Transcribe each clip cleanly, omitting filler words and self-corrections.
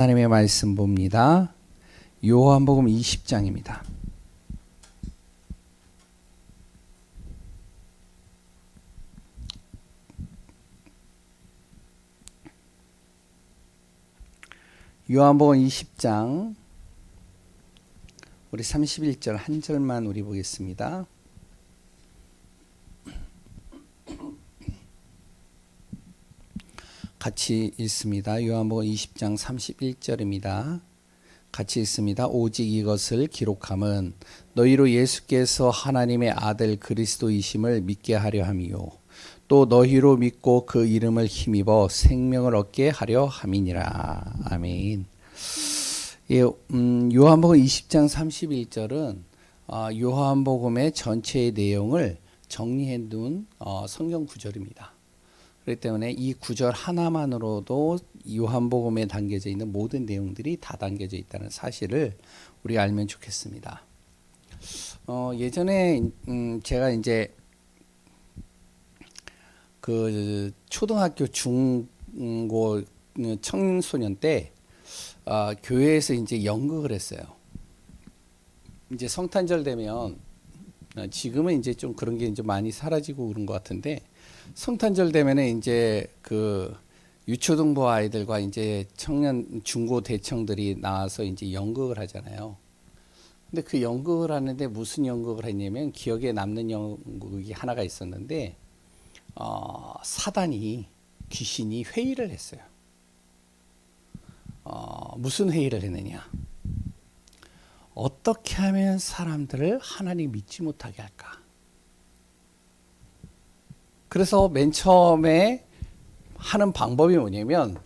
하나님의 말씀 봅니다. 요한복음 20장입니다. 요한복음 20장 우리 31절 한 절만 우리 보겠습니다. 같이 읽습니다. 요한복음 20장 31절입니다. 같이 읽습니다. 오직 이것을 기록함은 너희로 예수께서 하나님의 아들 그리스도이심을 믿게 하려 함이요 또 너희로 믿고 그 이름을 힘입어 생명을 얻게 하려 함이니라. 아멘. 예, 요한복음 20장 31절은 요한복음의 전체의 내용을 정리해 둔 성경 구절입니다. 그렇기 때문에 이 구절 하나만으로도 요한복음에 담겨져 있는 모든 내용들이 다 담겨져 있다는 사실을 우리가 알면 좋겠습니다. 예전에 제가 이제 그 초등학교 중고 청소년 때 교회에서 이제 연극을 했어요. 이제 성탄절 되면 지금은 이제 좀 그런 게 이제 많이 사라지고 그런 것 같은데 성탄절 되면은 이제 그 유초등부 아이들과 이제 청년 중고 대청들이 나와서 이제 연극을 하잖아요. 근데 그 연극을 하는데 무슨 연극을 했냐면 기억에 남는 연극이 하나가 있었는데 사단이 귀신이 회의를 했어요. 무슨 회의를 했느냐? 어떻게 하면 사람들을 하나님 믿지 못하게 할까? 그래서 맨 처음에 하는 방법이 뭐냐면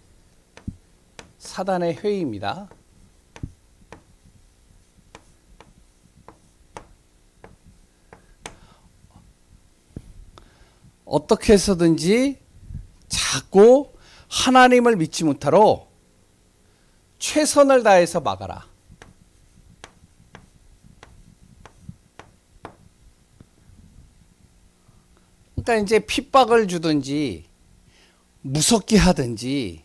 사단의 회의입니다. 어떻게 해서든지 자꾸 하나님을 믿지 못하도록 최선을 다해서 막아라. 그러니까 이제 핍박을 주든지 무섭게 하든지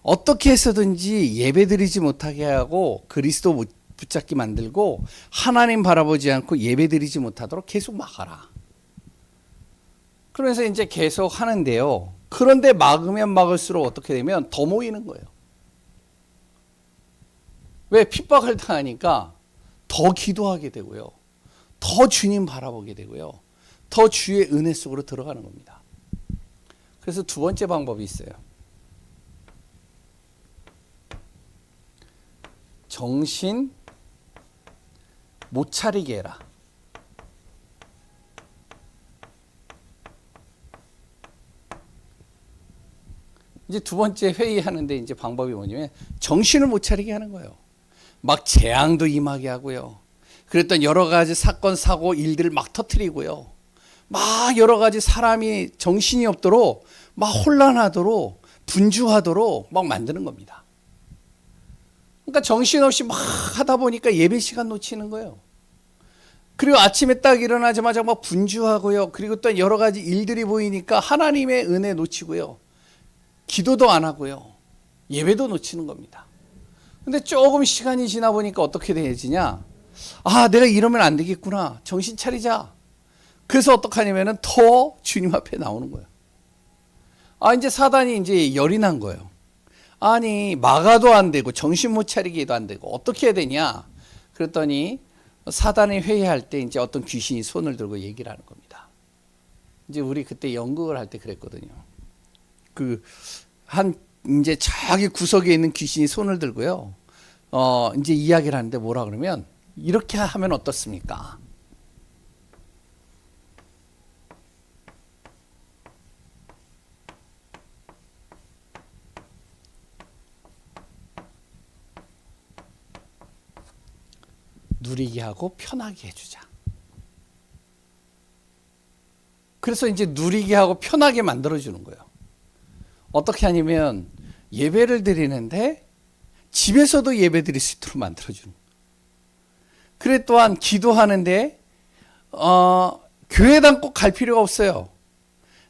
어떻게 해서든지 예배드리지 못하게 하고 그리스도 붙잡게 만들고 하나님 바라보지 않고 예배드리지 못하도록 계속 막아라. 그러면서 이제 계속 하는데요. 그런데 막으면 막을수록 어떻게 되면 더 모이는 거예요. 왜? 핍박을 당하니까 더 기도하게 되고요. 더 주님 바라보게 되고요. 더 주의 은혜 속으로 들어가는 겁니다. 그래서 두 번째 방법이 있어요. 정신 못 차리게 해라. 이제 두 번째 회의하는데 이제 방법이 뭐냐면 정신을 못 차리게 하는 거예요. 막 재앙도 임하게 하고요. 그랬던 여러 가지 사건, 사고, 일들을 막 터뜨리고요. 막 여러 가지 사람이 정신이 없도록 막 혼란하도록 분주하도록 막 만드는 겁니다. 그러니까 정신없이 막 하다 보니까 예배 시간 놓치는 거예요. 그리고 아침에 딱 일어나자마자 막 분주하고요. 그리고 또 여러 가지 일들이 보이니까 하나님의 은혜 놓치고요. 기도도 안 하고요. 예배도 놓치는 겁니다. 근데 조금 시간이 지나 보니까 어떻게 되지냐? 내가 이러면 안 되겠구나. 정신 차리자. 그래서 어떡하냐면은 더 주님 앞에 나오는 거예요. 이제 사단이 이제 열이 난 거예요. 아니, 막아도 안 되고, 정신 못 차리게도 안 되고, 어떻게 해야 되냐? 그랬더니 사단이 회의할 때 이제 어떤 귀신이 손을 들고 얘기를 하는 겁니다. 이제 우리 그때 연극을 할 때 그랬거든요. 이제 저기 구석에 있는 귀신이 손을 들고요. 이제 이야기를 하는데 뭐라 그러면, 이렇게 하면 어떻습니까? 누리게 하고 편하게 해주자. 그래서 이제 누리게 하고 편하게 만들어주는 거예요. 어떻게 하냐면 예배를 드리는데 집에서도 예배 드릴 수 있도록 만들어주는 거예요. 그래 또한 기도하는데 교회당 꼭 갈 필요가 없어요.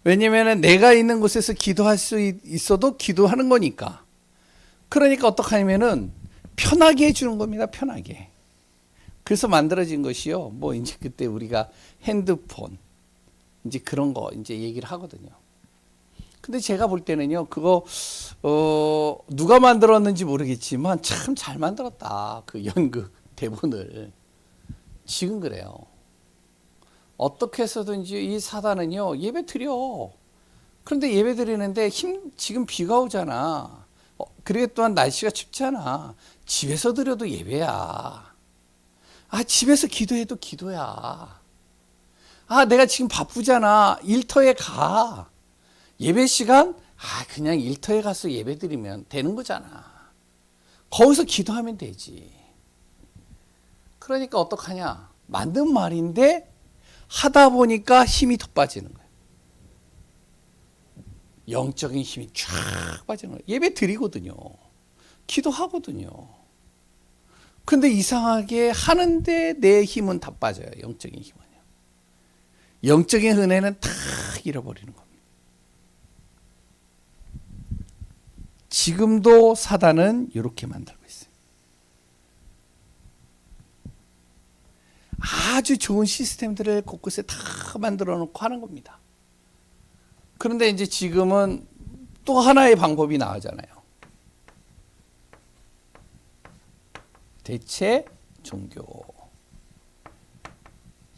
왜냐하면 내가 있는 곳에서 기도할 수 있어도 기도하는 거니까. 그러니까 어떡하냐면은 편하게 해주는 겁니다. 편하게. 그래서 만들어진 것이요. 뭐 이제 그때 우리가 핸드폰 이제 그런 거 이제 얘기를 하거든요. 근데 제가 볼 때는요, 그거 누가 만들었는지 모르겠지만 참 잘 만들었다. 그 연극 대본을. 지금 그래요. 어떻게 해서든지 이 사단은요, 예배 드려. 그런데 예배 드리는데 지금 비가 오잖아. 그리고 또한 날씨가 춥잖아. 집에서 드려도 예배야. 아, 집에서 기도해도 기도야. 아, 내가 지금 바쁘잖아. 일터에 가. 예배 시간? 아, 그냥 일터에 가서 예배 드리면 되는 거잖아. 거기서 기도하면 되지. 그러니까 어떡하냐. 맞는 말인데 하다 보니까 힘이 더 빠지는 거예요. 영적인 힘이 쫙 빠지는 거예요. 예배 드리거든요. 기도하거든요. 근데 이상하게 하는데 내 힘은 다 빠져요. 영적인 힘은요. 영적인 은혜는 다 잃어버리는 겁니다. 지금도 사단은 이렇게 만들고 있어요. 아주 좋은 시스템들을 곳곳에 다 만들어 놓고 하는 겁니다. 그런데 이제 지금은 또 하나의 방법이 나오잖아요. 대체 종교.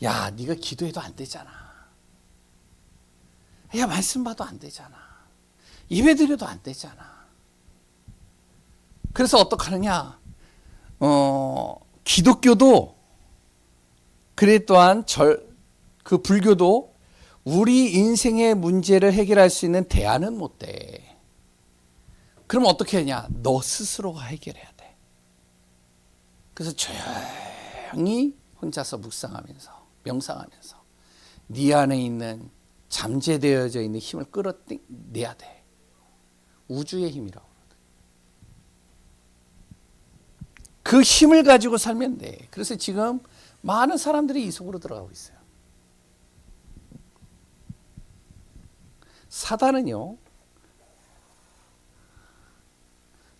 야, 네가 기도해도 안 되잖아. 야, 말씀 봐도 안 되잖아. 예배 드려도 안 되잖아. 그래서 어떡하느냐? 기독교도 그래 또한 그 불교도 우리 인생의 문제를 해결할 수 있는 대안은 못 돼. 그럼 어떻게 하냐? 너 스스로가 해결해야 돼. 그래서 조용히 혼자서 묵상하면서 명상하면서 네 안에 있는 잠재되어져 있는 힘을 끌어내야 돼. 우주의 힘이라고. 그 힘을 가지고 살면 돼. 그래서 지금 많은 사람들이 이 속으로 들어가고 있어요. 사단은요,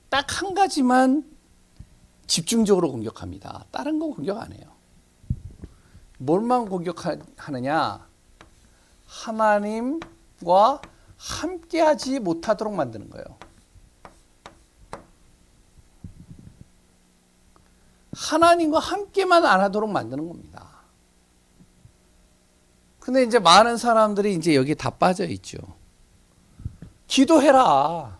딱 한 가지만 집중적으로 공격합니다. 다른 거 공격 안 해요. 뭘만 공격하느냐? 하나님과 함께하지 못하도록 만드는 거예요. 하나님과 함께만 안 하도록 만드는 겁니다. 근데 이제 많은 사람들이 이제 여기 다 빠져 있죠. 기도해라.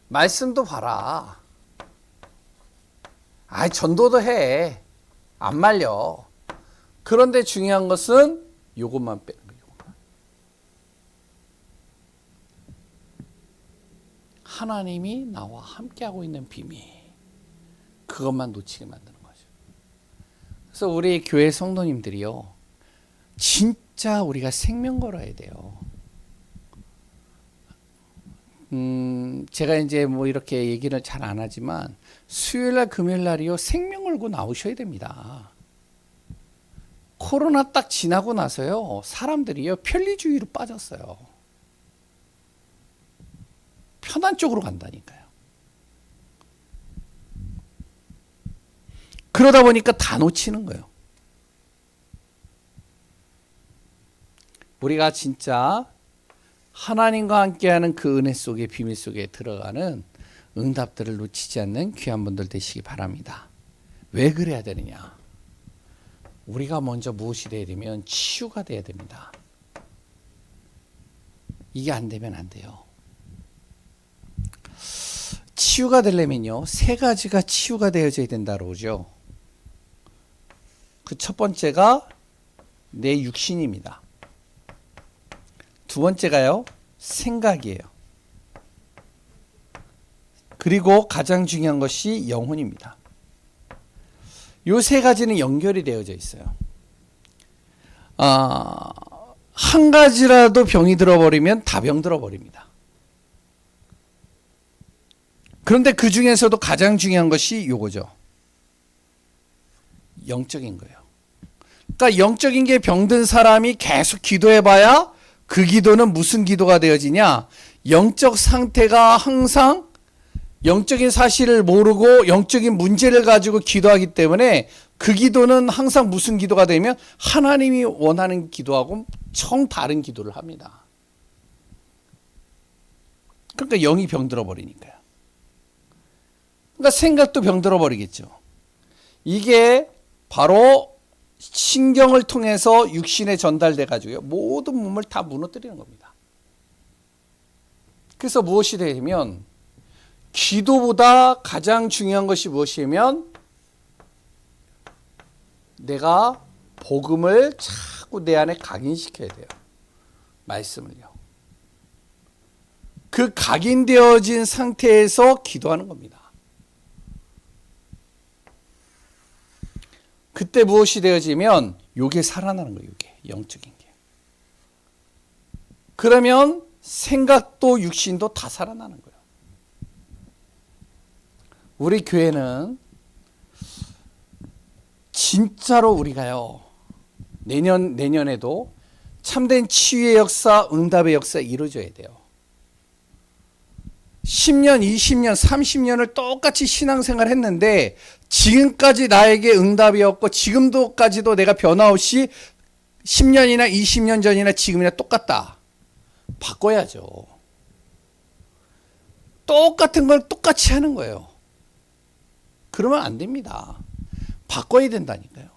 말씀도 봐라. 아이, 전도도 해. 안 말려. 그런데 중요한 것은 요것만 빼는 거예요. 요것만. 하나님이 나와 함께하고 있는 비밀. 그것만 놓치게 만드는 거죠. 그래서 우리 교회 성도님들이요, 진짜 우리가 생명 걸어야 돼요. 제가 이제 뭐 이렇게 얘기를 잘 안 하지만 수요일날 금요일날이요, 생명 걸고 나오셔야 됩니다. 코로나 딱 지나고 나서요, 사람들이요 편리주의로 빠졌어요. 편한 쪽으로 간다니까요. 그러다 보니까 다 놓치는 거예요. 우리가 진짜 하나님과 함께하는 그 은혜 속에, 비밀 속에 들어가는 응답들을 놓치지 않는 귀한 분들 되시기 바랍니다. 왜 그래야 되느냐? 우리가 먼저 무엇이 돼야 되면 치유가 돼야 됩니다. 이게 안 되면 안 돼요. 치유가 되려면요, 세 가지가 치유가 되어져야 된다고 그러죠. 그 첫 번째가 내 육신입니다. 두 번째가요, 생각이에요. 그리고 가장 중요한 것이 영혼입니다. 요 세 가지는 연결이 되어져 있어요. 한 가지라도 병이 들어버리면 다 병 들어버립니다. 그런데 그 중에서도 가장 중요한 것이 요거죠. 영적인 거예요. 그러니까 영적인 게 병든 사람이 계속 기도해봐야 그 기도는 무슨 기도가 되어지냐? 영적 상태가 항상 영적인 사실을 모르고 영적인 문제를 가지고 기도하기 때문에 그 기도는 항상 무슨 기도가 되면 하나님이 원하는 기도하고 정 다른 기도를 합니다. 그러니까 영이 병들어 버리니까요. 그러니까 생각도 병들어 버리겠죠. 이게 바로 신경을 통해서 육신에 전달돼 가지고요. 모든 몸을 다 무너뜨리는 겁니다. 그래서 무엇이 되냐면 기도보다 가장 중요한 것이 무엇이냐면 내가 복음을 자꾸 내 안에 각인시켜야 돼요. 말씀을요. 그 각인되어진 상태에서 기도하는 겁니다. 그때 무엇이 되어지면 요게 살아나는 거예요. 요게 영적인 게. 그러면 생각도 육신도 다 살아나는 거예요. 우리 교회는 진짜로 우리가요. 내년에도 참된 치유의 역사, 응답의 역사 이루어져야 돼요. 10년, 20년, 30년을 똑같이 신앙생활 했는데 지금까지 나에게 응답이었고 지금도까지도 내가 변화 없이 10년이나 20년 전이나 지금이나 똑같다. 바꿔야죠. 똑같은 걸 똑같이 하는 거예요. 그러면 안 됩니다. 바꿔야 된다니까요.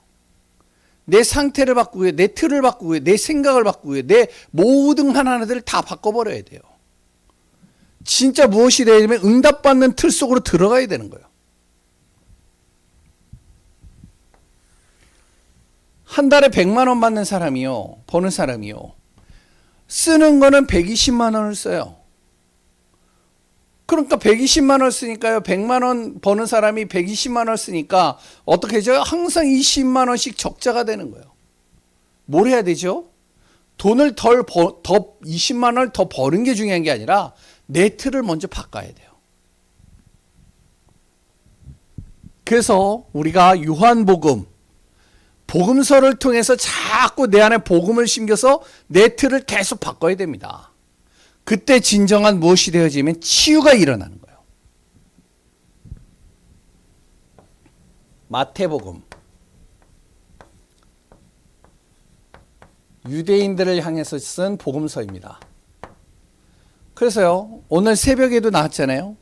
내 상태를 바꾸고요. 내 틀을 바꾸고요. 내 생각을 바꾸고요. 내 모든 하나하나들을 다 바꿔버려야 돼요. 진짜 무엇이 되냐면 응답받는 틀 속으로 들어가야 되는 거예요. 한 달에 100만 원 받는 사람이요. 버는 사람이요. 쓰는 거는 120만 원을 써요. 그러니까 120만 원을 쓰니까요. 100만 원 버는 사람이 120만 원을 쓰니까 어떻게 되죠? 항상 20만 원씩 적자가 되는 거예요. 뭘 해야 되죠? 돈을 더 20만 원을 더 버는 게 중요한 게 아니라 내 틀을 먼저 바꿔야 돼요. 그래서 우리가 요한복음, 복음서를 통해서 자꾸 내 안에 복음을 심겨서 내 틀을 계속 바꿔야 됩니다. 그때 진정한 무엇이 되어지면 치유가 일어나는 거예요. 마태복음. 유대인들을 향해서 쓴 복음서입니다. 그래서요, 오늘 새벽에도 나왔잖아요.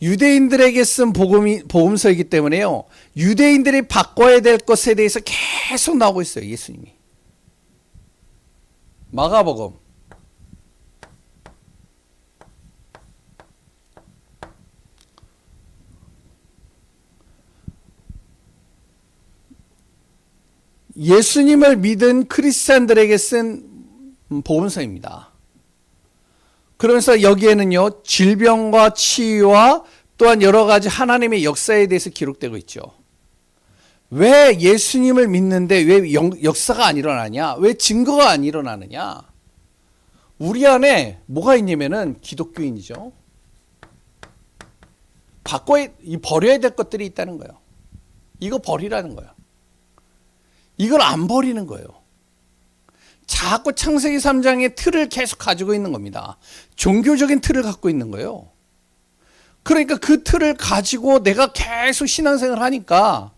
유대인들에게 쓴 복음서이기 때문에요, 유대인들이 바꿔야 될 것에 대해서 계속 나오고 있어요, 예수님이. 마가복음. 예수님을 믿은 크리스찬들에게 쓴 복음서입니다. 그러면서 여기에는요, 질병과 치유와 또한 여러 가지 하나님의 역사에 대해서 기록되고 있죠. 왜 예수님을 믿는데 왜 역사가 안 일어나냐? 왜 증거가 안 일어나느냐? 우리 안에 뭐가 있냐면은 기독교인이죠. 버려야 될 것들이 있다는 거예요. 이거 버리라는 거예요. 이걸 안 버리는 거예요. 자꾸 창세기 3장의 틀을 계속 가지고 있는 겁니다. 종교적인 틀을 갖고 있는 거예요. 그러니까 그 틀을 가지고 내가 계속 신앙생활을 하니까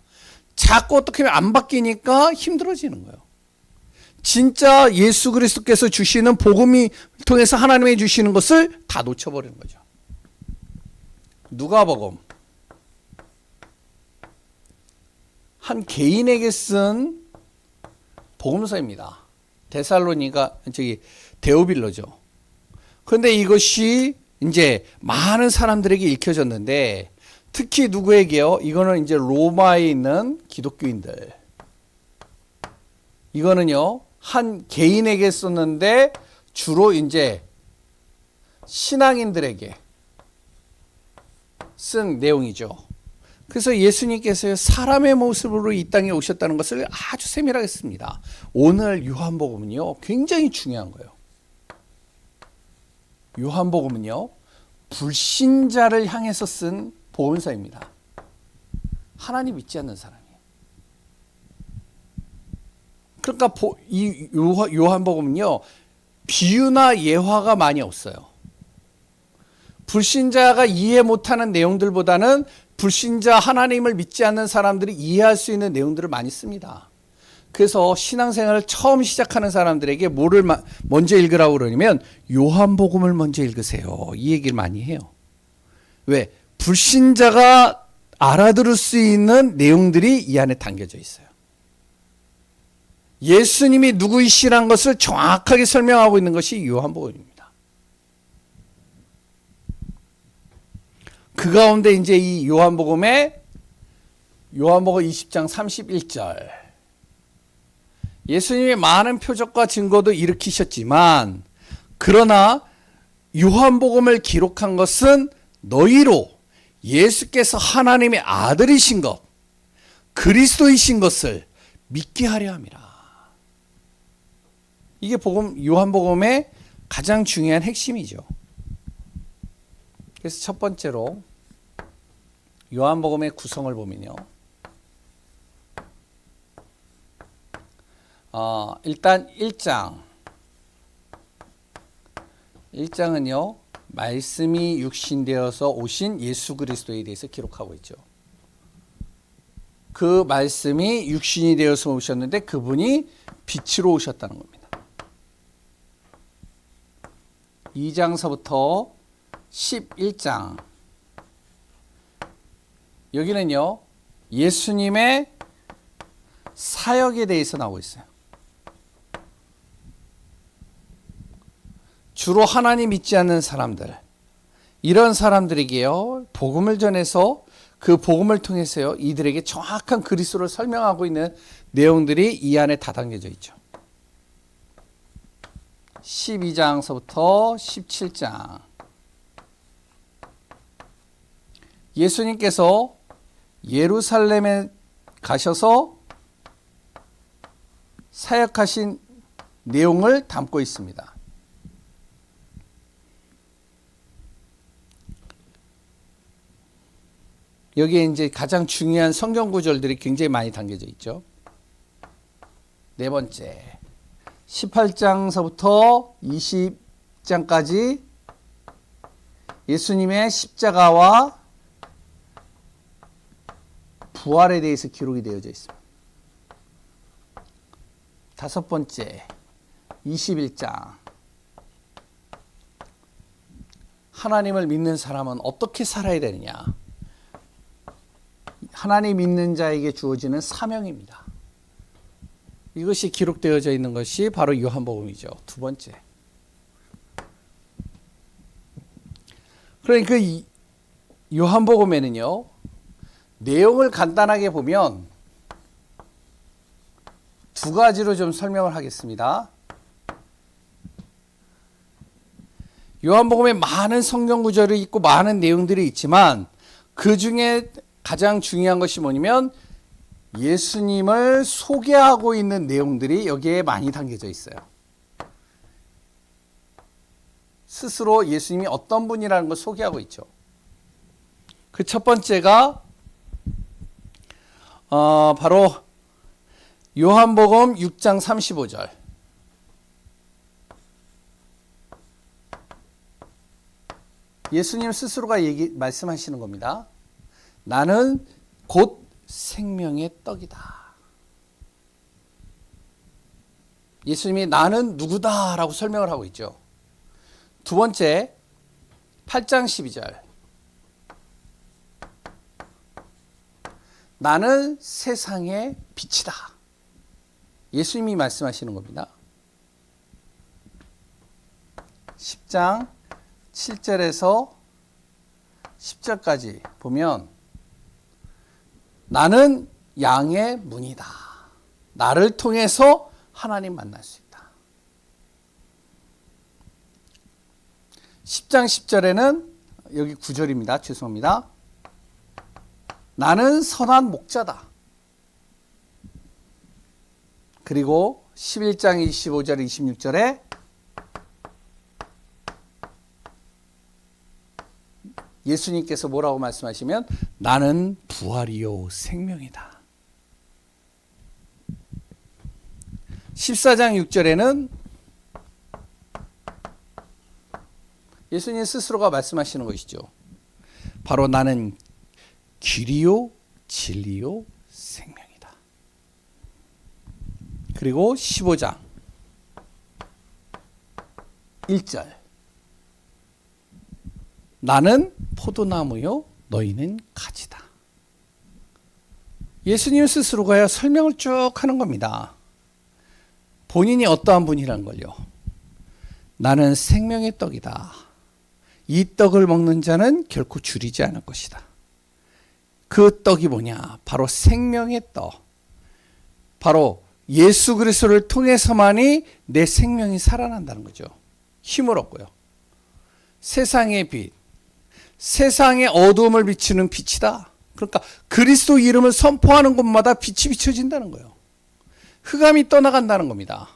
자꾸 어떻게 하면 안 바뀌니까 힘들어지는 거예요. 진짜 예수 그리스도께서 주시는 복음이 통해서 하나님이 주시는 것을 다 놓쳐버리는 거죠. 누가복음. 한 개인에게 쓴 복음서입니다. 데오빌로죠. 그런데 이것이 이제 많은 사람들에게 읽혀졌는데 특히 누구에게요? 이거는 이제 로마에 있는 기독교인들. 이거는요, 한 개인에게 썼는데 주로 이제 신앙인들에게 쓴 내용이죠. 그래서 예수님께서 사람의 모습으로 이 땅에 오셨다는 것을 아주 세밀하게 씁니다. 오늘 요한복음은요, 굉장히 중요한 거예요. 요한복음은요, 불신자를 향해서 쓴 복음서입니다. 하나님 믿지 않는 사람이에요. 그러니까 이 요한복음은요, 비유나 예화가 많이 없어요. 불신자가 이해 못하는 내용들보다는 불신자 하나님을 믿지 않는 사람들이 이해할 수 있는 내용들을 많이 씁니다. 그래서 신앙생활을 처음 시작하는 사람들에게 뭐를 먼저 읽으라고 그러냐면 요한복음을 먼저 읽으세요. 이 얘기를 많이 해요. 왜? 불신자가 알아들을 수 있는 내용들이 이 안에 담겨져 있어요. 예수님이 누구이시라는 것을 정확하게 설명하고 있는 것이 요한복음입니다. 그 가운데 이제 이 요한복음에 요한복음 20장 31절 예수님이 많은 표적과 증거도 일으키셨지만 그러나 요한복음을 기록한 것은 너희로 예수께서 하나님의 아들이신 것 그리스도이신 것을 믿게 하려 함이라. 이게 요한복음의 가장 중요한 핵심이죠. 그래서 첫 번째로 요한복음의 구성을 보면요. 일단 1장은요. 말씀이 육신되어서 오신 예수 그리스도에 대해서 기록하고 있죠. 그 말씀이 육신이 되어서 오셨는데 그분이 빛으로 오셨다는 겁니다. 2장서부터 11장 여기는요. 예수님의 사역에 대해서 나오고 있어요. 주로 하나님 믿지 않는 사람들 이런 사람들에게요. 복음을 전해서 그 복음을 통해서요. 이들에게 정확한 그리스도를 설명하고 있는 내용들이 이 안에 다 담겨져 있죠. 12장서부터 17장 예수님께서 예루살렘에 가셔서 사역하신 내용을 담고 있습니다. 여기에 이제 가장 중요한 성경 구절들이 굉장히 많이 담겨져 있죠. 네 번째, 18장서부터 20장까지 예수님의 십자가와 부활에 대해서 기록이 되어져 있습니다. 다섯 번째, 21장. 하나님을 믿는 사람은 어떻게 살아야 되느냐? 하나님 믿는 자에게 주어지는 사명입니다. 이것이 기록되어져 있는 것이 바로 요한복음이죠. 두 번째. 그러니까 이 요한복음에는요. 내용을 간단하게 보면 두 가지로 좀 설명을 하겠습니다. 요한복음에 많은 성경 구절이 있고 많은 내용들이 있지만 그 중에 가장 중요한 것이 뭐냐면 예수님을 소개하고 있는 내용들이 여기에 많이 담겨져 있어요. 스스로 예수님이 어떤 분이라는 걸 소개하고 있죠. 그 첫 번째가 바로 요한복음 6장 35절. 예수님 스스로가 말씀하시는 겁니다. 나는 곧 생명의 떡이다. 예수님이 나는 누구다라고 설명을 하고 있죠. 두 번째, 8장 12절. 나는 세상의 빛이다. 예수님이 말씀하시는 겁니다. 10장 7절에서 10절까지 보면 나는 양의 문이다. 나를 통해서 하나님 만날 수 있다. 10장 10절에는 여기 9절입니다. 죄송합니다. 나는 선한 목자다. 그리고 11장 25절 26절에 예수님께서 뭐라고 말씀하시면 나는 부활이요 생명이다. 14장 6절에는 예수님 스스로가 말씀하시는 것이죠. 바로 나는 길이요 진리요 생명이다. 그리고 15장 1절 나는 포도나무요 너희는 가지다. 예수님 스스로가 설명을 쭉 하는 겁니다. 본인이 어떠한 분이란 걸요. 나는 생명의 떡이다. 이 떡을 먹는 자는 결코 줄이지 않을 것이다. 그 떡이 뭐냐? 바로 생명의 떡. 바로 예수 그리스도를 통해서만이 내 생명이 살아난다는 거죠. 힘을 얻고요. 세상의 빛, 세상의 어두움을 비추는 빛이다. 그러니까 그리스도 이름을 선포하는 곳마다 빛이 비춰진다는 거예요. 흑암이 떠나간다는 겁니다.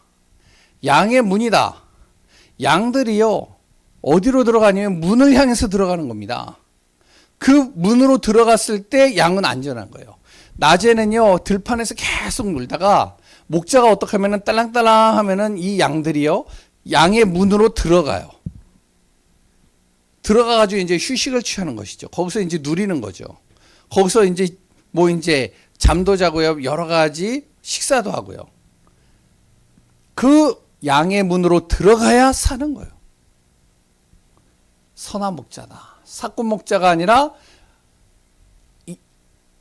양의 문이다. 양들이요 어디로 들어가냐면 문을 향해서 들어가는 겁니다. 그 문으로 들어갔을 때 양은 안전한 거예요. 낮에는요 들판에서 계속 놀다가 목자가 어떻게 하면은 딸랑딸랑 하면은 이 양들이요 양의 문으로 들어가요. 들어가가지고 이제 휴식을 취하는 것이죠. 거기서 이제 누리는 거죠. 거기서 이제 이제 잠도 자고요. 여러 가지 식사도 하고요. 그 양의 문으로 들어가야 사는 거예요. 선한 목자다. 사꾼 목자가 아니라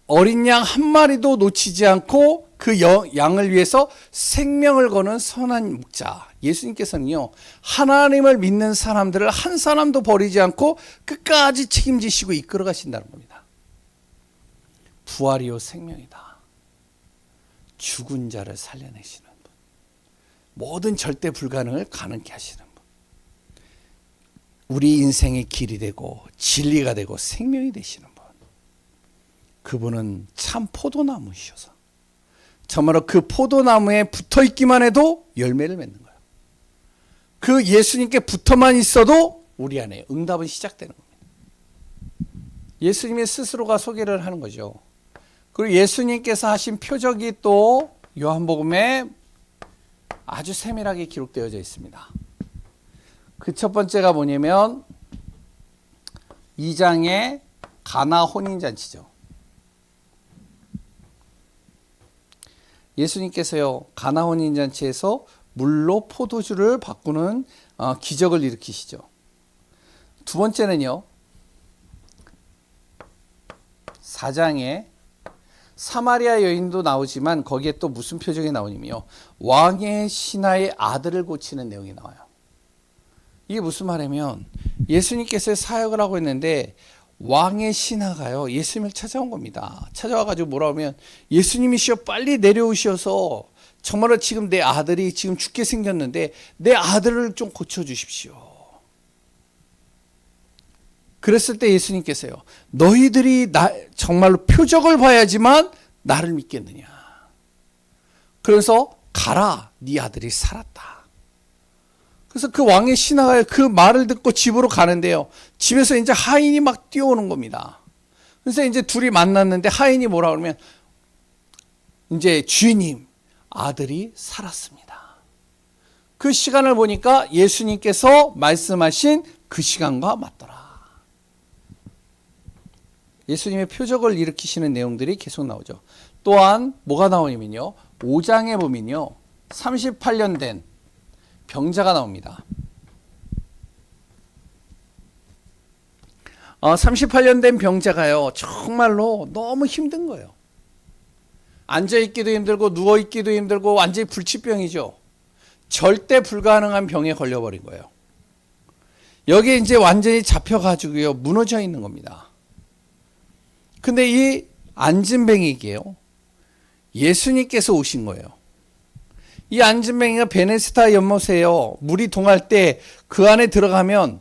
어린 양 한 마리도 놓치지 않고 그 양을 위해서 생명을 거는 선한 목자. 예수님께서는요, 하나님을 믿는 사람들을 한 사람도 버리지 않고 끝까지 책임지시고 이끌어 가신다는 겁니다. 부활이요 생명이다. 죽은 자를 살려내시는 분. 모든 절대 불가능을 가능케 하시는 분. 우리 인생의 길이 되고 진리가 되고 생명이 되시는 분. 그분은 참 포도나무이셔서 정말로 그 포도나무에 붙어있기만 해도 열매를 맺는 거예요. 그 예수님께 붙어만 있어도 우리 안에 응답은 시작되는 겁니다. 예수님이 스스로가 소개를 하는 거죠. 그리고 예수님께서 하신 표적이 또 요한복음에 아주 세밀하게 기록되어져 있습니다. 그 첫 번째가 뭐냐면 2장의 가나 혼인잔치죠. 예수님께서요 가나 혼인잔치에서 물로 포도주를 바꾸는 기적을 일으키시죠. 두 번째는요 4장에 사마리아 여인도 나오지만 거기에 또 무슨 표적이 나오냐면요 왕의 신하의 아들을 고치는 내용이 나와요. 이게 무슨 말이냐면 예수님께서 사역을 하고 있는데 왕의 신하가요 예수님을 찾아온 겁니다. 찾아와가지고 뭐라 하면 예수님이시여 빨리 내려오셔서 정말로 지금 내 아들이 지금 죽게 생겼는데 내 아들을 좀 고쳐주십시오. 그랬을 때 예수님께서요 너희들이 정말로 표적을 봐야지만 나를 믿겠느냐. 그래서 가라 네 아들이 살았다. 그래서 그 왕의 신하가 그 말을 듣고 집으로 가는데요. 집에서 이제 하인이 막 뛰어오는 겁니다. 그래서 이제 둘이 만났는데 하인이 뭐라 그러면 이제 주인님 아들이 살았습니다. 그 시간을 보니까 예수님께서 말씀하신 그 시간과 맞더라. 예수님의 표적을 일으키시는 내용들이 계속 나오죠. 또한 뭐가 나오냐면요. 5장에 보면요. 38년 된 병자가 나옵니다. 38년 된 병자가요. 정말로 너무 힘든 거예요. 앉아있기도 힘들고 누워있기도 힘들고 완전히 불치병이죠. 절대 불가능한 병에 걸려버린 거예요. 여기에 이제 완전히 잡혀가지고요. 무너져 있는 겁니다. 근데 이 안진뱅이에게요. 예수님께서 오신 거예요. 이 안진뱅이가 베네스다 연못에요. 물이 동할 때 그 안에 들어가면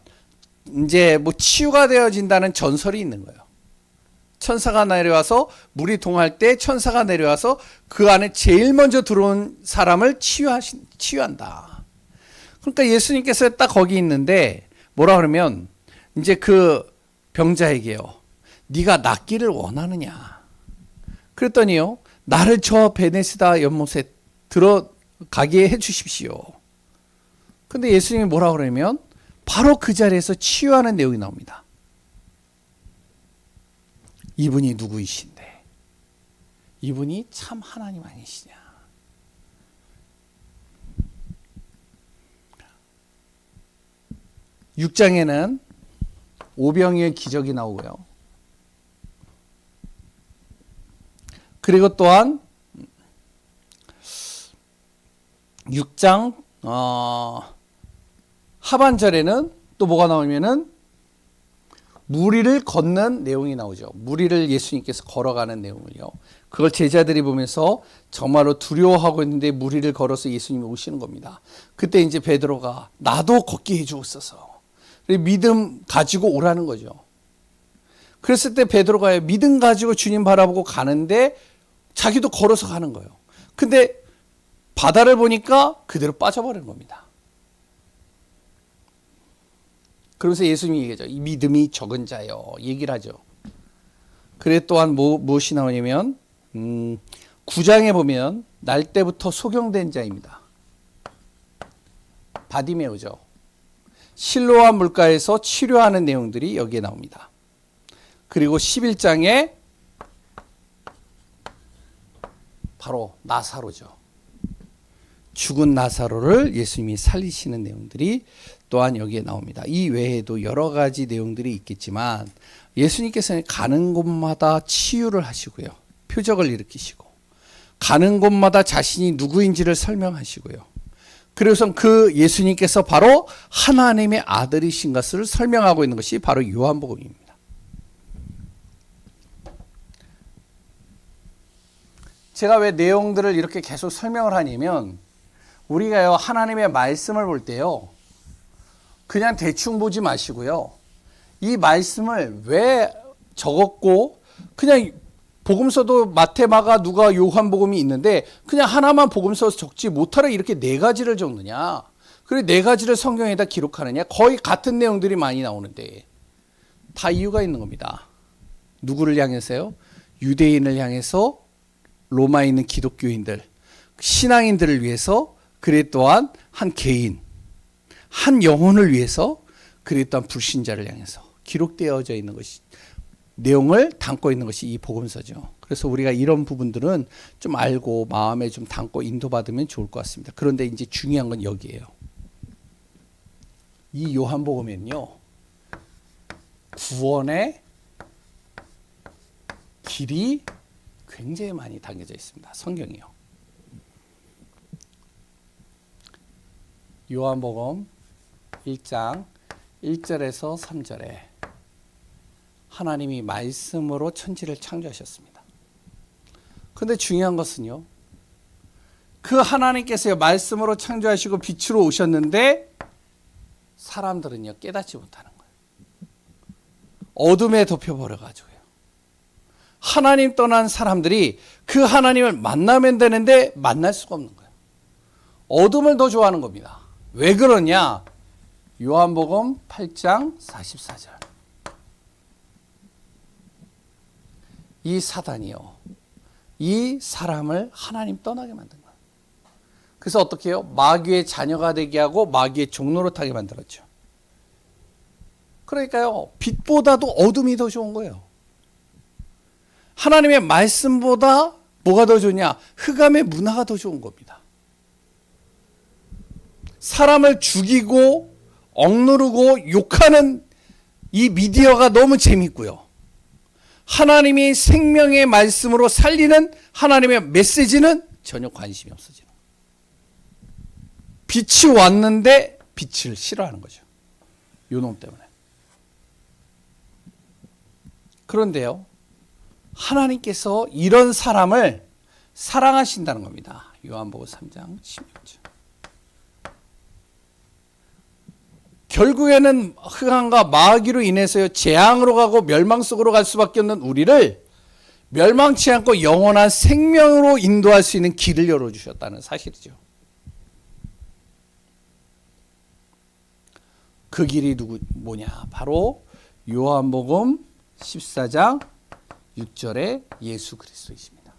이제 치유가 되어진다는 전설이 있는 거예요. 천사가 내려와서 물이 동할 때 천사가 내려와서 그 안에 제일 먼저 들어온 사람을 치유한다. 그러니까 예수님께서 딱 거기 있는데 뭐라 그러면 이제 그 병자에게요. 네가 낫기를 원하느냐. 그랬더니요. 나를 저 베네스다 연못에 들어가게 해 주십시오. 근데 예수님이 뭐라 그러면 바로 그 자리에서 치유하는 내용이 나옵니다. 이분이 누구이신데? 이분이 참 하나님 아니시냐? 6장에는 오병이의 기적이 나오고요. 그리고 또한 6장 하반절에는 또 뭐가 나오냐면은 무리를 걷는 내용이 나오죠. 무리를 예수님께서 걸어가는 내용을요. 그걸 제자들이 보면서 정말로 두려워하고 있는데 무리를 걸어서 예수님이 오시는 겁니다. 그때 이제 베드로가 나도 걷게 해주옵소서. 믿음 가지고 오라는 거죠. 그랬을 때 베드로가 믿음 가지고 주님 바라보고 가는데 자기도 걸어서 가는 거예요. 근데 바다를 보니까 그대로 빠져버리는 겁니다. 그러면서 예수님이 얘기하죠. 이 믿음이 적은 자요. 얘기를 하죠. 그래 또한 무엇이 나오냐면 9장에 보면 날 때부터 소경된 자입니다. 바디메오죠. 실로암 물가에서 치료하는 내용들이 여기에 나옵니다. 그리고 11장에 바로 나사로죠. 죽은 나사로를 예수님이 살리시는 내용들이 또한 여기에 나옵니다. 이 외에도 여러 가지 내용들이 있겠지만 예수님께서는 가는 곳마다 치유를 하시고요. 표적을 일으키시고 가는 곳마다 자신이 누구인지를 설명하시고요. 그래서 그 예수님께서 바로 하나님의 아들이신 것을 설명하고 있는 것이 바로 요한복음입니다. 제가 왜 내용들을 이렇게 계속 설명을 하냐면 우리가요 하나님의 말씀을 볼 때요 그냥 대충 보지 마시고요 이 말씀을 왜 적었고 그냥 복음서도 마태, 마가, 누가, 요한복음이 있는데 그냥 하나만 복음서 적지 못하라 이렇게 네 가지를 적느냐. 그리고 네 가지를 성경에다 기록하느냐. 거의 같은 내용들이 많이 나오는데 다 이유가 있는 겁니다. 누구를 향해서요? 유대인을 향해서 로마에 있는 기독교인들, 신앙인들을 위해서 그래 또한 한 개인, 한 영혼을 위해서 그래 또한 불신자를 향해서 기록되어져 있는 것이 내용을 담고 있는 것이 이 복음서죠. 그래서 우리가 이런 부분들은 좀 알고 마음에 좀 담고 인도받으면 좋을 것 같습니다. 그런데 이제 중요한 건 여기에요. 이 요한복음에는요. 구원의 길이 굉장히 많이 담겨져 있습니다. 성경이요. 요한복음 1장 1절에서 3절에 하나님이 말씀으로 천지를 창조하셨습니다. 그런데 중요한 것은요. 그 하나님께서 말씀으로 창조하시고 빛으로 오셨는데 사람들은요 깨닫지 못하는 거예요. 어둠에 덮여버려가지고요. 하나님 떠난 사람들이 그 하나님을 만나면 되는데 만날 수가 없는 거예요. 어둠을 더 좋아하는 겁니다. 왜 그러냐? 요한복음 8장 44절. 이 사단이요. 이 사람을 하나님 떠나게 만든 거예요. 그래서 어떻게 해요? 마귀의 자녀가 되게 하고 마귀의 종노릇하게 만들었죠. 그러니까요. 빛보다도 어둠이 더 좋은 거예요. 하나님의 말씀보다 뭐가 더 좋냐? 흑암의 문화가 더 좋은 겁니다. 사람을 죽이고 억누르고 욕하는 이 미디어가 너무 재밌고요. 하나님이 생명의 말씀으로 살리는 하나님의 메시지는 전혀 관심이 없어지는 거예요. 빛이 왔는데 빛을 싫어하는 거죠. 요놈 때문에. 그런데요. 하나님께서 이런 사람을 사랑하신다는 겁니다. 요한복음 3장 16절. 결국에는 흑암과 마귀로 인해서 재앙으로 가고 멸망 속으로 갈 수밖에 없는 우리를 멸망치 않고 영원한 생명으로 인도할 수 있는 길을 열어주셨다는 사실이죠. 그 길이 뭐냐? 바로 요한복음 14장 6절에 예수 그리스도이십니다.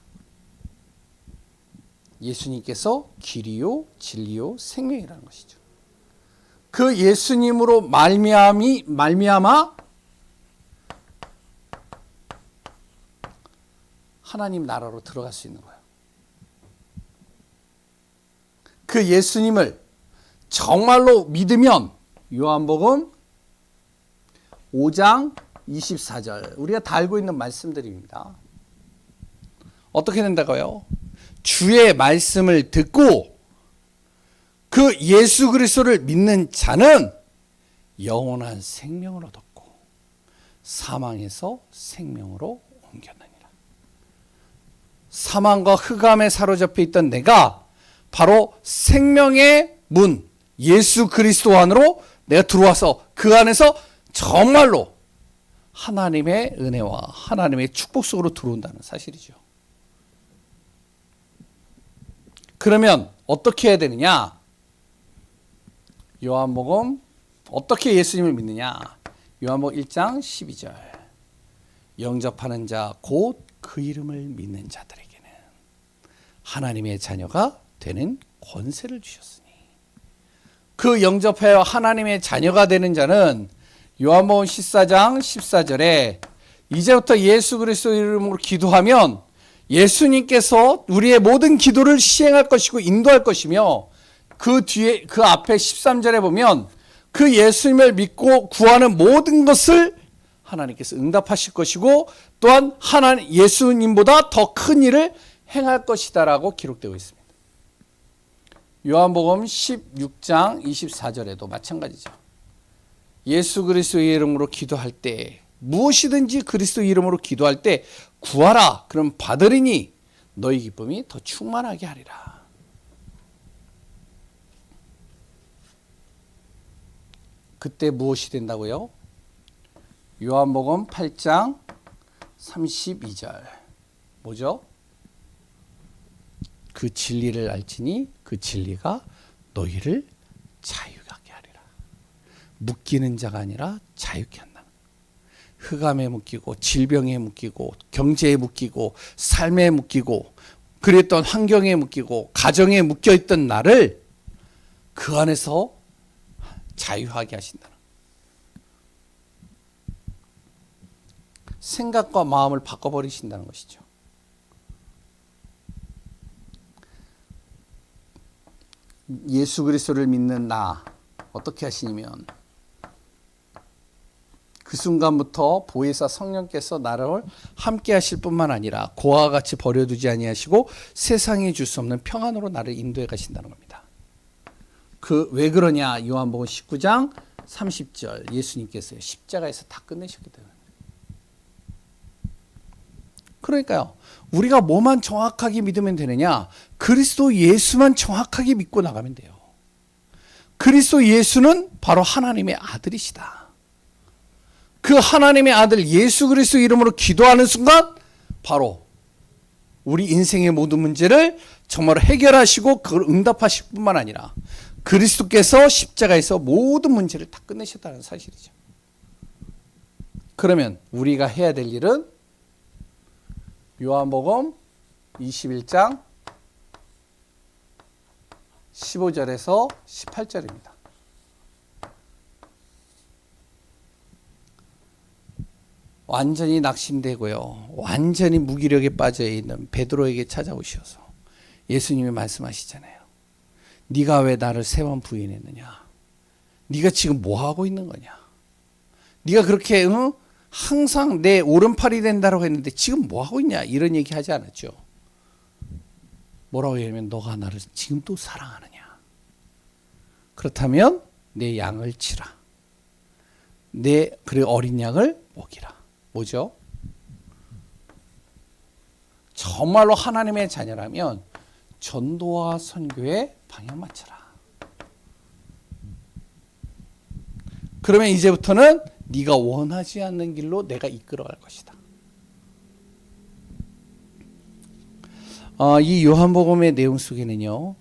예수님께서 길이요 진리요 생명이라는 것이죠. 그 예수님으로 말미암아 하나님 나라로 들어갈 수 있는 거예요. 그 예수님을 정말로 믿으면 요한복음 5장 24절 우리가 다 알고 있는 말씀들입니다. 어떻게 된다고요? 주의 말씀을 듣고 그 예수 그리스도를 믿는 자는 영원한 생명을 얻었고 사망에서 생명으로 옮겼느니라. 사망과 흑암에 사로잡혀 있던 내가 바로 생명의 문 예수 그리스도 안으로 내가 들어와서 그 안에서 정말로 하나님의 은혜와 하나님의 축복 속으로 들어온다는 사실이죠. 그러면 어떻게 해야 되느냐? 요한복음 어떻게 예수님을 믿느냐? 요한복음 1장 12절 영접하는 자 곧 그 이름을 믿는 자들에게는 하나님의 자녀가 되는 권세를 주셨으니 그 영접하여 하나님의 자녀가 되는 자는 요한복음 14장 14절에 이제부터 예수 그리스도 이름으로 기도하면 예수님께서 우리의 모든 기도를 시행할 것이고 인도할 것이며 그 뒤에 그 앞에 13절에 보면 그 예수님을 믿고 구하는 모든 것을 하나님께서 응답하실 것이고 또한 하나님 예수님보다 더 큰 일을 행할 것이다라고 기록되고 있습니다. 요한복음 16장 24절에도 마찬가지죠. 예수 그리스도의 이름으로 기도할 때 무엇이든지 그리스도 이름으로 기도할 때 구하라 그럼 받으리니 너희 기쁨이 더 충만하게 하리라. 그때 무엇이 된다고요? 요한복음 8장 32절 뭐죠? 그 진리를 알지니 그 진리가 너희를 자유하게 하리라. 묶이는 자가 아니라 자유케 한다. 흑암에 묶이고 질병에 묶이고 경제에 묶이고 삶에 묶이고 그랬던 환경에 묶이고 가정에 묶여있던 나를 그 안에서 자유하게 하신다는 생각과 마음을 바꿔버리신다는 것이죠. 예수 그리스도를 믿는 나 어떻게 하시냐면 그 순간부터 보혜사 성령께서 나를 함께 하실 뿐만 아니라 고아와 같이 버려두지 아니하시고 세상에 줄 수 없는 평안으로 나를 인도해 가신다는 겁니다. 그 왜 그러냐? 요한복음 19장 30절 예수님께서 십자가에서 다 끝내셨기 때문에. 그러니까요. 우리가 뭐만 정확하게 믿으면 되느냐? 그리스도 예수만 정확하게 믿고 나가면 돼요. 그리스도 예수는 바로 하나님의 아들이시다. 그 하나님의 아들 예수 그리스도 이름으로 기도하는 순간 바로 우리 인생의 모든 문제를 정말 해결하시고 그걸 응답하실 뿐만 아니라 그리스도께서 십자가에서 모든 문제를 다 끝내셨다는 사실이죠. 그러면 우리가 해야 될 일은 요한복음 21장 15절에서 18절입니다. 완전히 낙심되고요. 완전히 무기력에 빠져 있는 베드로에게 찾아오셔서 예수님이 말씀하시잖아요. 네가 왜 나를 세 번 부인했느냐? 네가 지금 뭐 하고 있는 거냐? 네가 그렇게 항상 내 오른팔이 된다고 했는데 지금 뭐 하고 있냐? 이런 얘기 하지 않았죠. 뭐라고 얘기하면 너가 나를 지금도 사랑하느냐? 그렇다면 내 양을 치라. 내 어린 양을 먹이라. 뭐죠? 정말로 하나님의 자녀라면 전도와 선교에 방향 맞춰라. 그러면 이제부터는 네가 원하지 않는 길로 내가 이끌어갈 것이다. 이 요한복음의 내용 속에는요.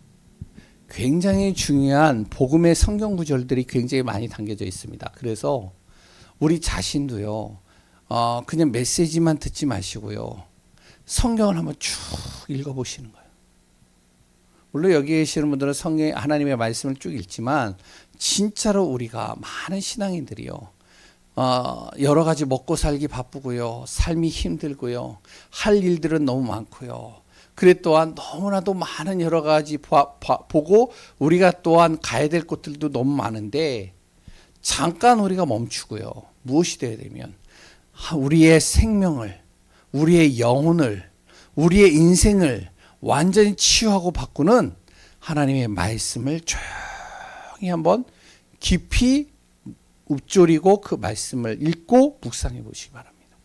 굉장히 중요한 복음의 성경 구절들이 굉장히 많이 담겨져 있습니다. 그래서 우리 자신도요. 그냥 메시지만 듣지 마시고요. 성경을 한번 쭉 읽어보시는 거예요. 물론 여기 계시는 분들은 성경에 하나님의 말씀을 쭉 읽지만 진짜로 우리가 많은 신앙인들이요. 여러 가지 먹고 살기 바쁘고요. 삶이 힘들고요. 할 일들은 너무 많고요. 그래 또한 너무나도 많은 여러 가지 보고 우리가 또한 가야 될 곳들도 너무 많은데 잠깐 우리가 멈추고요. 무엇이 되어야 되면 우리의 생명을, 우리의 영혼을, 우리의 인생을 완전히 치유하고 바꾸는 하나님의 말씀을 조용히 한번 깊이 읊조리고 그 말씀을 읽고 묵상해 보시기 바랍니다.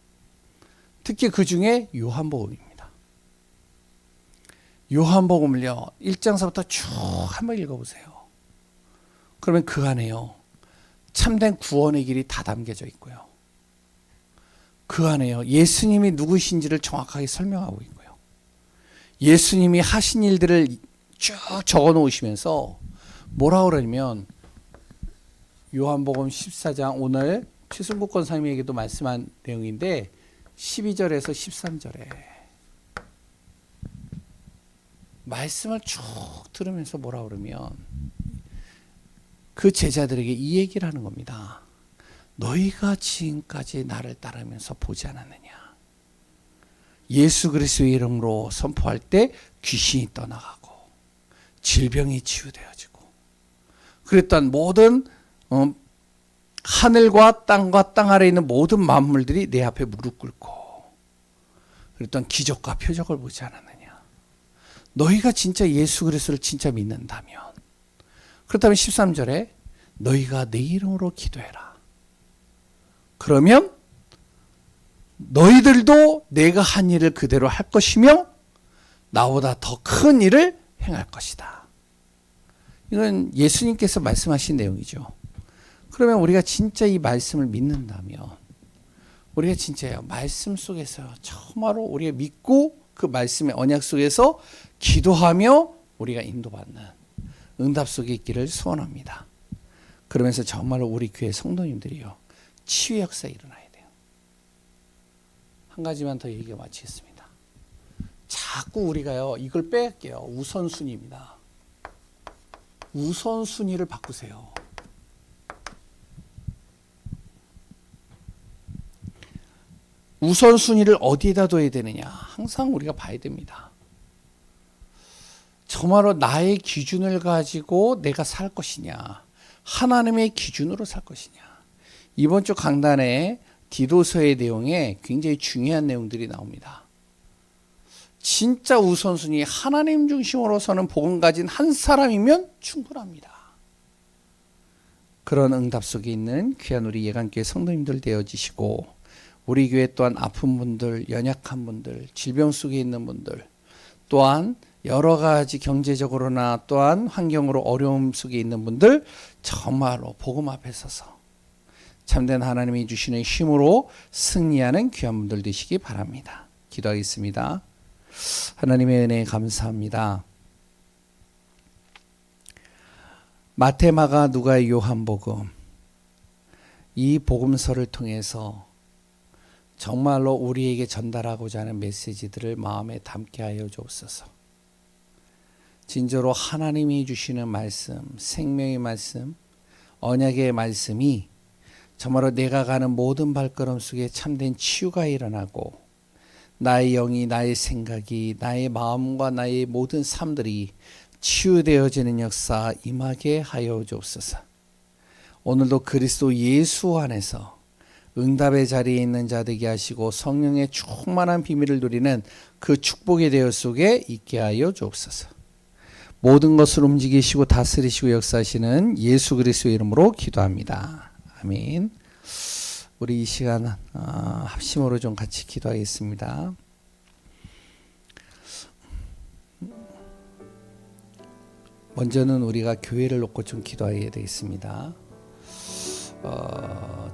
특히 그 중에 요한복음입니다. 요한복음을요 1장서부터 쭉 한번 읽어보세요. 그러면 그 안에요 참된 구원의 길이 다 담겨져 있고요. 그 안에요 예수님이 누구신지를 정확하게 설명하고 있고요. 예수님이 하신 일들을 쭉 적어 놓으시면서 뭐라 그러냐면 요한복음 14장 오늘 최승국 권사님에게도 말씀한 내용인데 12절에서 13절에 말씀을 쭉 들으면서 뭐라 그러면 그 제자들에게 이 얘기를 하는 겁니다. 너희가 지금까지 나를 따르면서 보지 않았느냐. 예수 그리스도의 이름으로 선포할 때 귀신이 떠나가고 질병이 치유되어지고 그랬던 모든 하늘과 땅과 땅 아래에 있는 모든 만물들이 내 앞에 무릎 꿇고 그랬던 기적과 표적을 보지 않았느냐. 너희가 진짜 예수 그리스도를 진짜 믿는다면 그렇다면 13절에 너희가 내 이름으로 기도해라. 그러면 너희들도 내가 한 일을 그대로 할 것이며 나보다 더 큰 일을 행할 것이다. 이건 예수님께서 말씀하신 내용이죠. 그러면 우리가 진짜 이 말씀을 믿는다면 우리가 진짜요 말씀 속에서 정말로 우리가 믿고 그 말씀의 언약 속에서 기도하며 우리가 인도받는 응답 속에 있기를 소원합니다. 그러면서 정말로 우리 교회 성도님들이요 치유 역사 일어나야 돼요. 한 가지만 더 얘기 마치겠습니다. 자꾸 우리가요 이걸 뺄게요. 우선순위입니다. 우선순위를 바꾸세요. 우선순위를 어디에다 둬야 되느냐 항상 우리가 봐야 됩니다. 정말로 나의 기준을 가지고 내가 살 것이냐 하나님의 기준으로 살 것이냐. 이번 주 강단에 디도서의 내용에 굉장히 중요한 내용들이 나옵니다. 진짜 우선순위 하나님 중심으로 서는 복음 가진 한 사람이면 충분합니다. 그런 응답 속에 있는 귀한 우리 예강교회 성도님들 되어지시고 우리 교회 또한 아픈 분들, 연약한 분들, 질병 속에 있는 분들 또한 여러 가지 경제적으로나 또한 환경으로 어려움 속에 있는 분들 정말로 복음 앞에 서서 참된 하나님이 주시는 힘으로 승리하는 귀한 분들 되시기 바랍니다. 기도하겠습니다. 하나님의 은혜에 감사합니다. 마태, 마가, 누가, 요한복음 이 복음서를 통해서 정말로 우리에게 전달하고자 하는 메시지들을 마음에 담게 하여 주옵소서. 진짜로 하나님이 주시는 말씀, 생명의 말씀, 언약의 말씀이 정말로 내가 가는 모든 발걸음 속에 참된 치유가 일어나고 나의 영이, 나의 생각이, 나의 마음과 나의 모든 삶들이 치유되어지는 역사 임하게 하여 주옵소서. 오늘도 그리스도 예수 안에서 응답의 자리에 있는 자 되게 하시고 성령의 충만한 비밀을 누리는 그 축복의 대여 속에 있게 하여 주옵소서. 모든 것을 움직이시고 다스리시고 역사하시는 예수 그리스도의 이름으로 기도합니다. 아멘. 우리 이 시간 합심으로 좀 같이 기도하겠습니다. 먼저는 우리가 교회를 놓고 좀 기도해야 되겠습니다.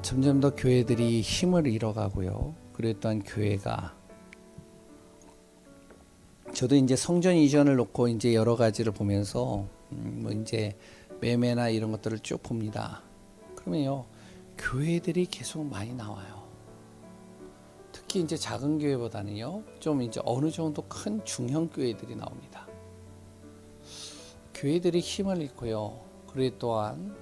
점점 더 교회들이 힘을 잃어가고요. 그리고 또한 교회가 저도 이제 성전 이전을 놓고 이제 여러 가지를 보면서 뭐 이제 매매나 이런 것들을 쭉 봅니다. 그러면요 교회들이 계속 많이 나와요. 특히 이제 작은 교회보다는요 좀 이제 어느 정도 큰 중형 교회들이 나옵니다. 교회들이 힘을 잃고요. 그리고 또한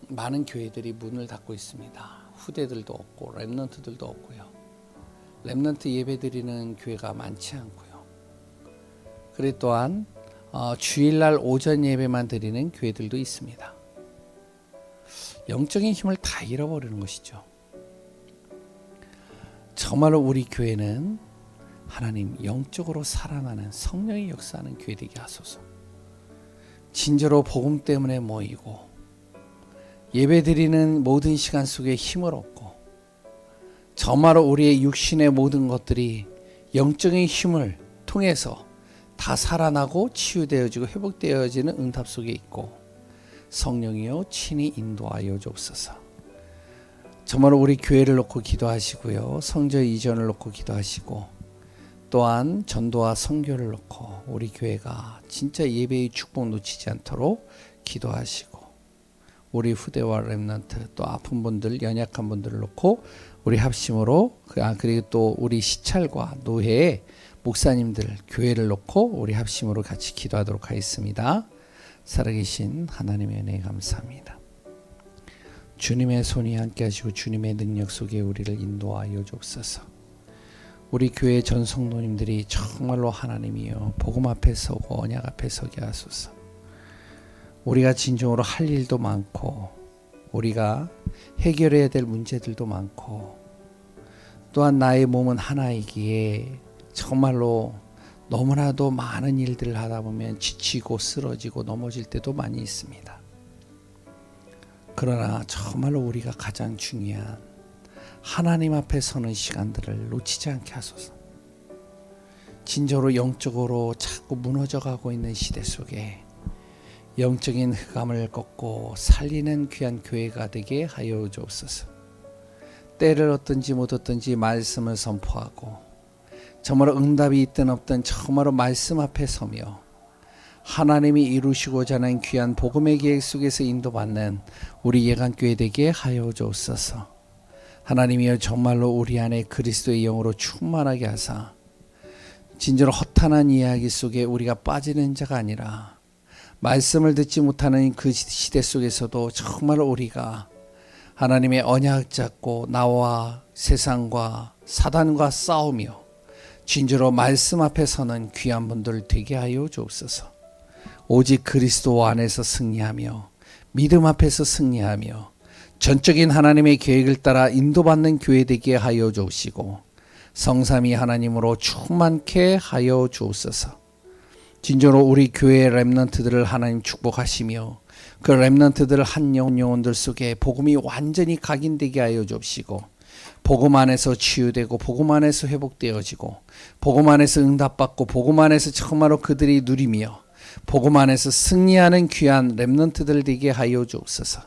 많은 교회들이 문을 닫고 있습니다. 후대들도 없고 렘넌트들도 없고요. 렘넌트 예배드리는 교회가 많지 않고요. 그리고 또한 주일날 오전 예배만 드리는 교회들도 있습니다. 영적인 힘을 다 잃어버리는 것이죠. 정말로 우리 교회는 하나님 영적으로 살아나는 성령의 역사하는 교회 되게 하소서. 진짜로 복음 때문에 모이고 예배드리는 모든 시간 속에 힘을 얻고 정말로 우리의 육신의 모든 것들이 영적인 힘을 통해서 다 살아나고 치유되어지고 회복되어지는 응답 속에 있고 성령이여 친히 인도하여 주옵소서. 정말로 우리 교회를 놓고 기도하시고요. 성전 이전을 놓고 기도하시고 또한 전도와 선교를 놓고 우리 교회가 진짜 예배의 축복 놓치지 않도록 기도하시고 우리 후대와 렘넌트 또 아픈 분들 연약한 분들을 놓고 우리 합심으로 그리고 또 우리 시찰과 노회 목사님들 교회를 놓고 우리 합심으로 같이 기도하도록 하겠습니다. 살아계신 하나님의 은혜에 감사합니다. 주님의 손이 함께 하시고 주님의 능력 속에 우리를 인도하여 주옵소서. 우리 교회 전 성도님들이 정말로 하나님이여 복음 앞에 서고 언약 앞에 서게 하소서. 우리가 진정으로 할 일도 많고 우리가 해결해야 될 문제들도 많고 또한 나의 몸은 하나이기에 정말로 너무나도 많은 일들을 하다 보면 지치고 쓰러지고 넘어질 때도 많이 있습니다. 그러나 정말로 우리가 가장 중요한 하나님 앞에 서는 시간들을 놓치지 않게 하소서. 진정으로 영적으로 자꾸 무너져가고 있는 시대 속에 영적인 흑암을 꺾고 살리는 귀한 교회가 되게 하여 주옵소서. 때를 얻든지 못 얻든지 말씀을 선포하고 정말로 응답이 있든 없든 정말로 말씀 앞에 서며 하나님이 이루시고자 하는 귀한 복음의 계획 속에서 인도받는 우리 예간교회 되게 하여 주옵소서. 하나님이여 정말로 우리 안에 그리스도의 영으로 충만하게 하사 진짜로 허탄한 이야기 속에 우리가 빠지는 자가 아니라 말씀을 듣지 못하는 그 시대 속에서도 정말 우리가 하나님의 언약 잡고 나와 세상과 사단과 싸우며 진짜로 말씀 앞에 서는 귀한 분들 되게 하여 주옵소서. 오직 그리스도 안에서 승리하며 믿음 앞에서 승리하며 전적인 하나님의 계획을 따라 인도받는 교회 되게 하여 주시고 성삼위 하나님으로 충만케 하여 주옵소서. 진정으로 우리 교회의 렘넌트들을 하나님 축복하시며 그 렘넌트들 한 영혼들 속에 복음이 완전히 각인되게 하여 주옵시고 복음 안에서 치유되고 복음 안에서 회복되어지고 복음 안에서 응답받고 복음 안에서 정말로 그들이 누리며 복음 안에서 승리하는 귀한 렘넌트들 되게 하여 주옵소서.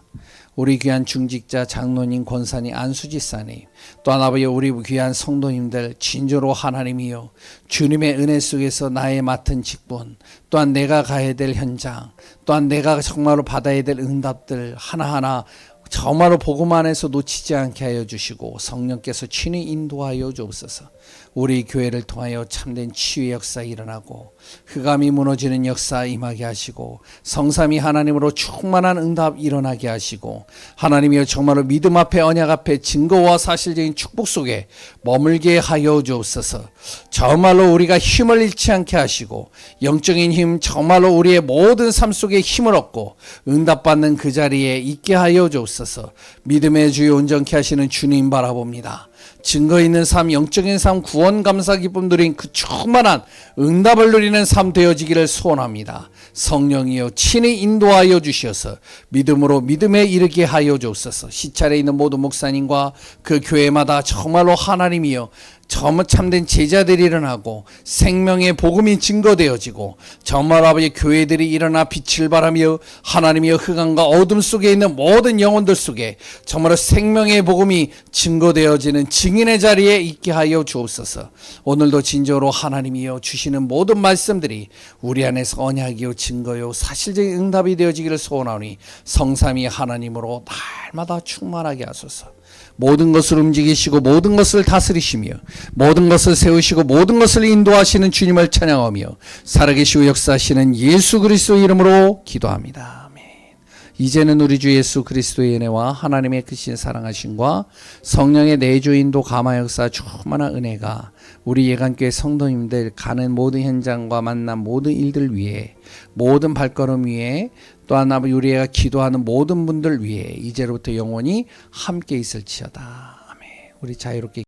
우리 귀한 중직자 장로님 권사님 안수지사님 또한 아버지 우리 귀한 성도님들 진정으로 하나님이여 주님의 은혜 속에서 나의 맡은 직분 또한 내가 가야 될 현장 또한 내가 정말로 받아야 될 응답들 하나하나 정말로 복음 안에서 놓치지 않게 하여 주시고 성령께서 친히 인도하여 주옵소서. 우리 교회를 통하여 참된 치유의 역사 일어나고 흑암이 무너지는 역사 임하게 하시고 성삼위 하나님으로 충만한 응답 일어나게 하시고 하나님이여 정말로 믿음 앞에 언약 앞에 증거와 사실적인 축복 속에 머물게 하여 주옵소서. 정말로 우리가 힘을 잃지 않게 하시고 영적인 힘 정말로 우리의 모든 삶 속에 힘을 얻고 응답받는 그 자리에 있게 하여 주옵소서. 믿음의 주여 온전케 하시는 주님 바라봅니다. 증거 있는 삶, 영적인 삶, 구원 감사 기쁨 누린 그 충만한 응답을 누리는 삶 되어지기를 소원합니다. 성령이여 친히 인도하여 주셔서 믿음으로 믿음에 이르게 하여 주옵소서. 시찰에 있는 모든 목사님과 그 교회마다 정말로 하나님이여 참된 제자들이 일어나고 생명의 복음이 증거되어지고 정말 아버지 교회들이 일어나 빛을 발하며 하나님이여 흑암과 어둠 속에 있는 모든 영혼들 속에 정말로 생명의 복음이 증거되어지는 증인의 자리에 있게 하여 주옵소서. 오늘도 진정으로 하나님이여 주시는 모든 말씀들이 우리 안에서 언약이요 증거요 사실적인 응답이 되어지기를 소원하오니 성삼위 하나님으로 날마다 충만하게 하소서. 모든 것을 움직이시고 모든 것을 다스리시며 모든 것을 세우시고 모든 것을 인도하시는 주님을 찬양하며 살아계시고 역사하시는 예수 그리스도 이름으로 기도합니다. 아멘. 이제는 우리 주 예수 그리스도의 은혜와 하나님의 크신 사랑하심과 성령의 내주 인도 감화 역사 충만한 은혜가 우리 예간교회 성도님들 가는 모든 현장과 만난 모든 일들 위해 모든 발걸음 위에 또한 우리가 기도하는 모든 분들 위해 이제로부터 영원히 함께 있을지어다. 아멘. 우리 자유롭게